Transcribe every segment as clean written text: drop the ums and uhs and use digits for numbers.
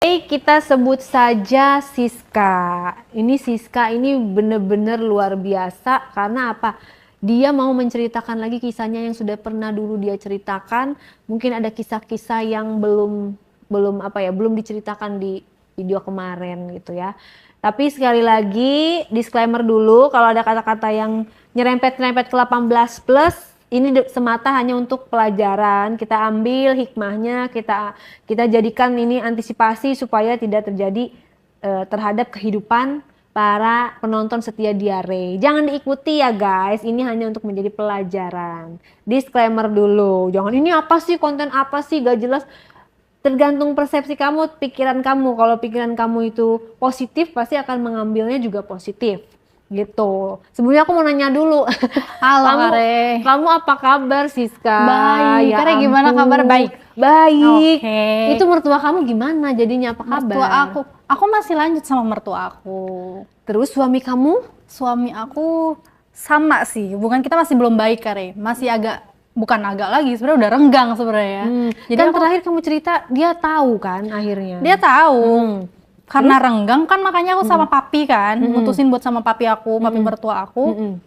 Kita sebut saja Siska. Ini Siska ini bener-bener luar biasa karena apa? Dia mau menceritakan lagi kisahnya yang sudah pernah dulu dia ceritakan. Mungkin ada kisah-kisah yang belum diceritakan di video kemarin gitu ya. Tapi sekali lagi disclaimer dulu, kalau ada kata-kata yang nyerempet-nyerempet ke 18 plus, ini semata hanya untuk pelajaran. Kita ambil hikmahnya, kita jadikan ini antisipasi supaya tidak terjadi terhadap kehidupan para penonton setia Diare. Jangan diikuti ya guys, ini hanya untuk menjadi pelajaran. Disclaimer dulu, jangan ini apa sih, konten apa sih, gak jelas. Tergantung persepsi kamu, pikiran kamu. Kalau pikiran kamu itu positif, pasti akan mengambilnya juga positif. Gitu. Sebelumnya aku mau nanya dulu. Halo Kare. Kamu apa kabar Siska? Baik. Kare gimana kabar? Baik. Baik. Oke. Itu mertua kamu gimana jadinya, apa kabar? Mertua aku masih lanjut sama mertua aku. Terus suami kamu? Suami aku sama sih. Hubungan kita masih belum baik Kare. Masih bukan agak lagi, sebenarnya udah renggang sebenarnya. Jadi kan terakhir kamu cerita dia tahu kan akhirnya. Dia tahu. Karena renggang kan makanya aku sama papi kan, mutusin buat sama papi aku, papi mertua aku.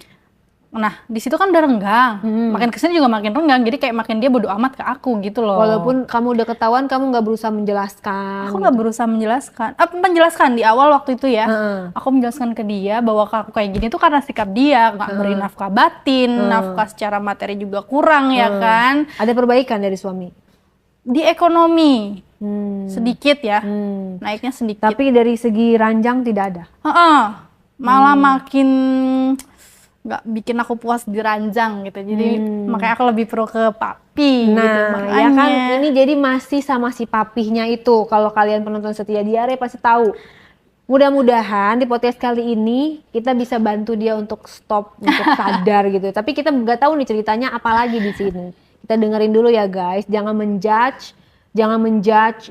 Nah, di situ kan udah renggang. Makin kesini juga makin renggang. Jadi kayak makin dia bodo amat ke aku gitu loh. Walaupun kamu udah ketahuan, kamu nggak berusaha menjelaskan. Aku nggak berusaha menjelaskan di awal waktu itu ya. Aku menjelaskan ke dia bahwa aku kayak gini tuh karena sikap dia, nggak beri nafkah batin, nafkah secara materi juga kurang ya kan. Ada perbaikan dari suami? Di ekonomi sedikit ya, naiknya sedikit. Tapi dari segi ranjang tidak ada? Malah makin nggak bikin aku puas di ranjang gitu. Jadi makanya aku lebih pro ke papi gitu. Makanya. Ya kan ini jadi masih sama si papihnya itu. Kalau kalian penonton setia Diare pasti tahu. Mudah-mudahan di podcast kali ini kita bisa bantu dia untuk stop, untuk sadar gitu. Tapi kita nggak tahu nih ceritanya apa lagi di sini. Kita dengerin dulu ya guys. Jangan menjudge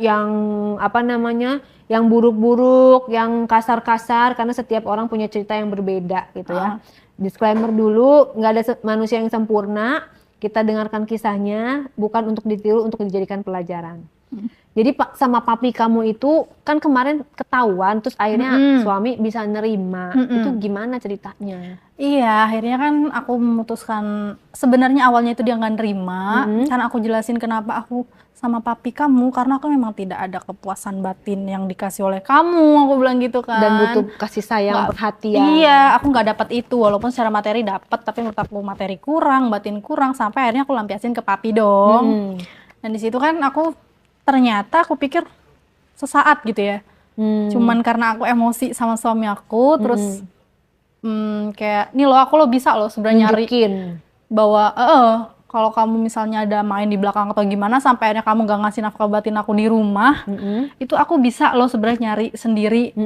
yang yang buruk-buruk, yang kasar-kasar, karena setiap orang punya cerita yang berbeda gitu ya. Disclaimer dulu, nggak ada manusia yang sempurna. Kita dengarkan kisahnya, bukan untuk ditiru, untuk dijadikan pelajaran. Jadi sama papi kamu itu kan kemarin ketahuan, terus akhirnya suami bisa nerima. Itu gimana ceritanya? Iya, akhirnya kan aku memutuskan, sebenarnya awalnya itu dia nggak nerima, karena aku jelasin kenapa aku sama papi kamu, karena aku memang tidak ada kepuasan batin yang dikasih oleh kamu, aku bilang gitu kan. Dan butuh kasih sayang, perhatian. Iya, aku nggak dapat itu, walaupun secara materi dapat, tapi menurut aku materi kurang, batin kurang, sampai akhirnya aku lampiasin ke papi dong. Dan di situ kan ternyata aku pikir sesaat gitu ya, cuman karena aku emosi sama suami aku, terus kayak nih loh, aku bisa loh sebenarnya nyari bahwa kalau kamu misalnya ada main di belakang atau gimana sampai akhirnya kamu gak ngasih nafkah batin aku di rumah, itu aku bisa loh sebenarnya nyari sendiri.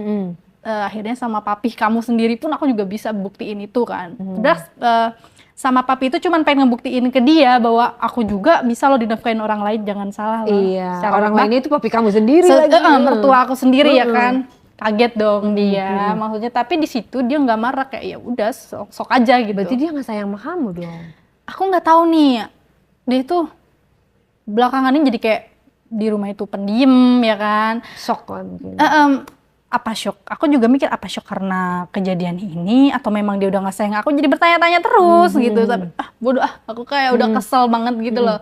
Akhirnya sama papi kamu sendiri pun aku juga bisa buktiin itu kan. Terus sama papi itu cuman pengen ngebuktiin ke dia bahwa aku juga bisa loh dinafkahin orang lain, jangan salah loh. Iya, orang lainnya itu papi kamu sendiri lagi. Mertua aku sendiri ya kan. Kaget dong dia, maksudnya. Tapi di situ dia nggak marah, kayak ya udah sok aja gitu. Berarti dia nggak sayang sama kamu dong? Aku nggak tahu nih, dia itu belakangan ini jadi kayak di rumah itu pendiam ya kan. Shock lah mungkin. Apa shock? Aku juga mikir apa shock karena kejadian ini atau memang dia udah nggak sayang aku, jadi bertanya-tanya terus gitu. Tapi bodoh aku kayak udah kesel banget gitu loh.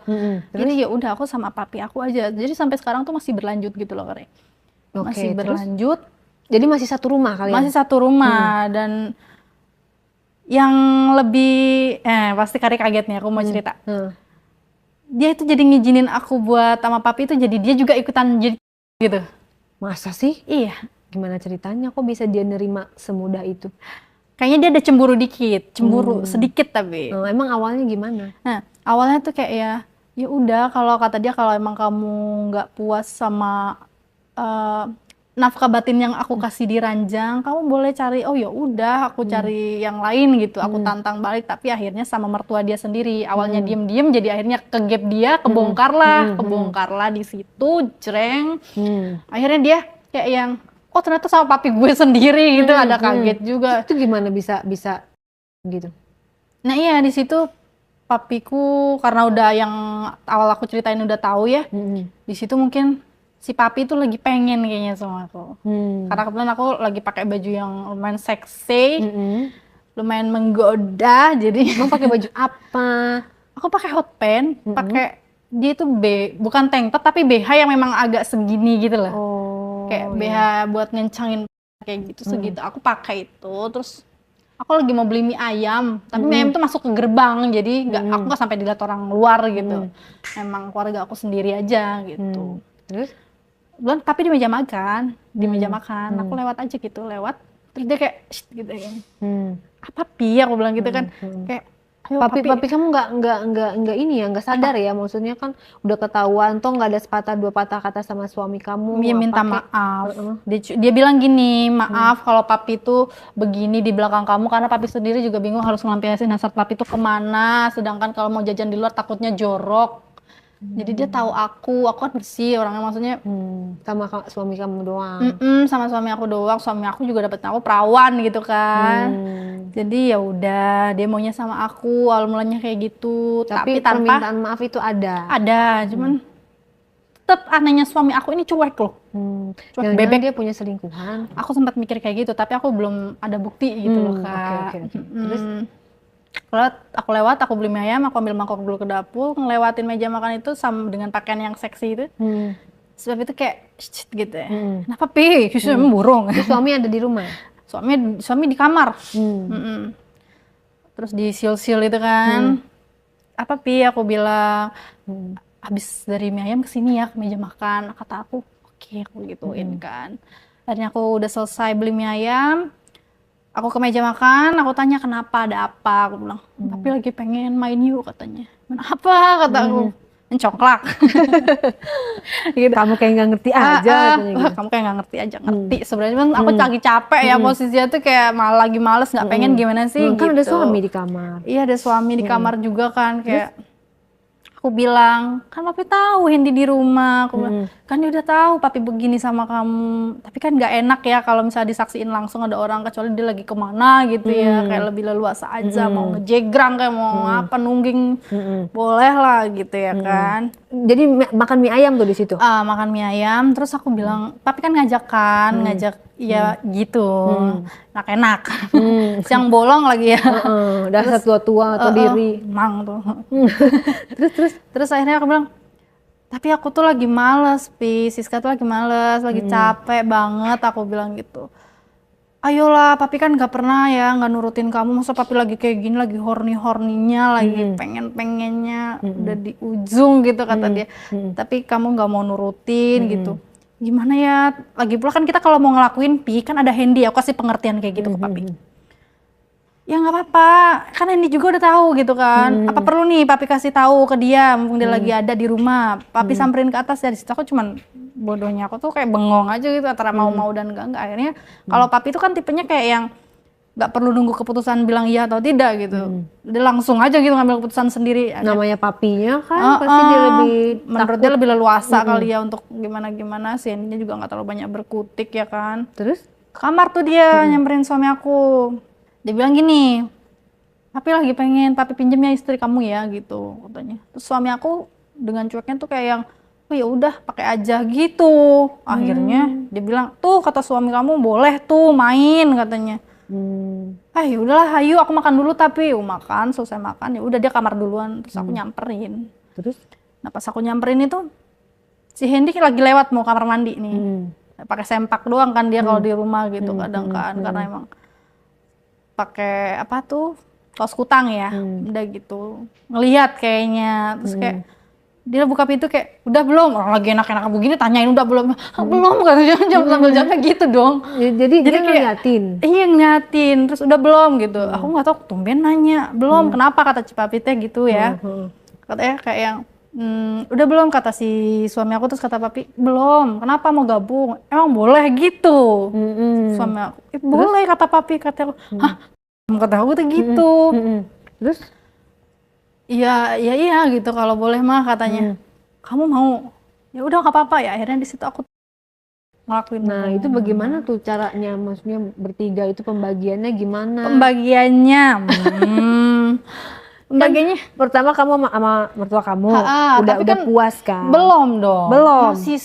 Jadi ya udah aku sama papi aku aja. Jadi sampai sekarang tuh masih berlanjut gitu loh Kare. Masih berlanjut. Jadi masih satu rumah kalian? Masih satu rumah. Dan yang lebih pasti Kare kaget nih aku mau cerita. Dia itu jadi ngizinin aku buat sama papi itu, jadi dia juga ikutan jadi gitu. Masa sih? Iya. Gimana ceritanya? Kok bisa dia nerima semudah itu? Kayaknya dia ada cemburu dikit, cemburu sedikit tapi. Emang awalnya gimana? Nah, awalnya tuh kayak ya udah, kalau kata dia kalau emang kamu nggak puas sama nafkah batin yang aku kasih di ranjang, kamu boleh cari. Oh ya udah, aku cari yang lain gitu. Aku tantang balik, tapi akhirnya sama mertua dia sendiri. Awalnya diem-diem, jadi akhirnya kegap dia, kebongkarlah di situ, jreng. Akhirnya dia kayak yang oh ternyata sama papi gue sendiri gitu. Ada kaget juga. Itu gimana bisa gitu? Nah iya, di situ papiku karena udah yang awal aku ceritain udah tahu ya. Di situ mungkin si papi tuh lagi pengen kayaknya sama aku. Hmm. Karena kebetulan aku lagi pakai baju yang lumayan seksi, Mm-mm. lumayan menggoda, jadi Emang pakai baju apa? aku pakai hot pants, pakai dia itu bukan tank top tapi BH yang memang agak segini gitu lah. Oh, Kayak BH buat ngencangin kayak gitu segitu. Aku pakai itu, terus aku lagi mau beli mie ayam, tapi mie ayam tuh masuk ke gerbang, jadi aku nggak sampai dilihat orang luar gitu. Emang keluarga aku sendiri aja gitu. Terus? Belum, tapi di meja makan, aku lewat aja gitu, terus dia kayak "Shh," gitu ya. Apa Pi? Aku bilang gitu kan, kayak ayo Papi kamu nggak ini ya, nggak sadar ya, maksudnya kan udah ketahuan toh nggak ada sepatah dua patah kata sama suami kamu. Dia minta maaf. Dia bilang gini, maaf kalau papi tuh begini di belakang kamu, karena papi sendiri juga bingung harus ngelampiasin hasrat papi tuh kemana, sedangkan kalau mau jajan di luar takutnya jorok. Jadi dia tahu aku kan bersih orangnya, maksudnya sama suami kamu doang. sama suami aku doang. Suami aku juga dapat aku perawan gitu kan. Jadi ya udah, dia maunya sama aku awal mulanya kayak gitu. Tapi tanpa permintaan maaf itu ada. Cuman tetap anehnya suami aku ini cuek loh. Cuek bebek. Dia punya selingkuhan. Aku sempat mikir kayak gitu, tapi aku belum ada bukti gitu loh Kak. Okay. Terus kalau aku lewat, aku beli mie ayam, aku ambil mangkok dulu ke dapur, ngelewatin meja makan itu sama dengan pakaian yang seksi itu. Sebab itu kayak gitu ya. Kenapa Pi? Burung. Terus suami ada di rumah? Suami di kamar. Terus disiul-siul itu kan. Apa Pi? Aku bilang, habis dari mie ayam kesini ya ke meja makan. Kata aku, oke, aku gituin kan. Akhirnya aku udah selesai beli mie ayam. Aku ke meja makan, aku tanya kenapa, ada apa? Aku bilang, tapi lagi pengen main yuk katanya. Main apa? Kata aku. Main congklak. Gitu. Kamu kayak nggak ngerti aja. Gitu. Kamu kayak nggak ngerti aja. Ngerti sebenarnya, aku lagi capek ya, posisinya tuh kayak malah lagi males, nggak pengen gimana sih gitu. Kan ada suami di kamar. Iya, ada suami di kamar juga kan, kayak aku bilang, kan papi tahu Hendy di rumah. Aku bilang, kan dia udah tahu papi begini sama kamu. Tapi kan nggak enak ya kalau misalnya disaksiin langsung ada orang, kecuali dia lagi kemana gitu ya. Kayak lebih leluasa aja, mau ngejegrang kayak mau apa, nungging. Boleh lah gitu ya kan. Jadi makan mie ayam tuh di situ? Makan mie ayam, terus aku bilang, papi kan ngajak ya gitu, enak-enak. Siang bolong lagi ya. Dasar tua-tua atau diri. Mang tuh. Terus akhirnya aku bilang, tapi aku tuh lagi males, Pi. Siska tuh lagi males, lagi capek banget, aku bilang gitu. Ayolah, papi kan gak pernah ya, gak nurutin kamu. Masa papi lagi kayak gini, lagi horny-horninya, lagi pengen-pengennya, udah di ujung gitu kata dia. Tapi kamu gak mau nurutin gitu. Gimana ya, lagi pula kan kita kalau mau ngelakuin Pi, kan ada Hendy, aku kasih pengertian kayak gitu ke papi. Ya nggak apa-apa, kan Hendy juga udah tahu gitu kan. Apa perlu nih papi kasih tahu ke dia, mumpung dia lagi ada di rumah. Papi samperin ke atas, dari situ aku cuman bodohnya aku tuh kayak bengong aja gitu antara mau dan enggak. Akhirnya kalau papi tuh kan tipenya kayak yang nggak perlu nunggu keputusan bilang iya atau tidak gitu. Dia langsung aja gitu ngambil keputusan sendiri. Namanya papinya kan pasti dia lebih menurut dia lebih leluasa kali ya untuk gimana sih. Hendy juga nggak terlalu banyak berkutik ya kan. Terus ke kamar tuh dia nyamperin suami aku. Dia bilang gini, papi lagi pengen papi pinjemnya istri kamu ya gitu katanya. Terus suami aku dengan cueknya tuh kayak yang, oh ya udah pakai aja gitu. Akhirnya dia bilang, tuh kata suami kamu boleh tuh main katanya. Ya udahlah, ayo aku makan dulu tapi makan, selesai makan ya udah dia kamar duluan, terus aku nyamperin. Terus? Nah pas aku nyamperin itu si Hendy lagi lewat mau kamar mandi nih, pakai sempak doang kan dia kalau di rumah gitu kadang kan karena emang pakai apa tuh kaos kutang ya, udah gitu ngelihat kayaknya, terus kayak dia buka pintu kayak udah belum, orang lagi enak-enak begini tanyain udah belum, belum katanya sambil jalan gitu dong. Jadi dia ngeliatin. Iya ngeliatin, terus udah belum gitu. Aku nggak tahu tumben nanya belum, kenapa kata Cipapi teh gitu ya. Katanya kayak yang udah belum kata si suami aku, terus kata papi belum, kenapa mau gabung, emang boleh gitu. Suami aku boleh kata papi, kata aku hah kata aku tuh gitu. Terus iya gitu kalau boleh mah katanya. Kamu mau ya udah nggak apa-apa ya. Akhirnya di situ aku ngelakuin. Nah itu bagaimana tuh caranya, maksudnya bertiga itu pembagiannya gimana? Pembagiannya Pembagiannya pertama kamu sama mertua kamu udah kan puas kan? Belum dong. Belum. Masih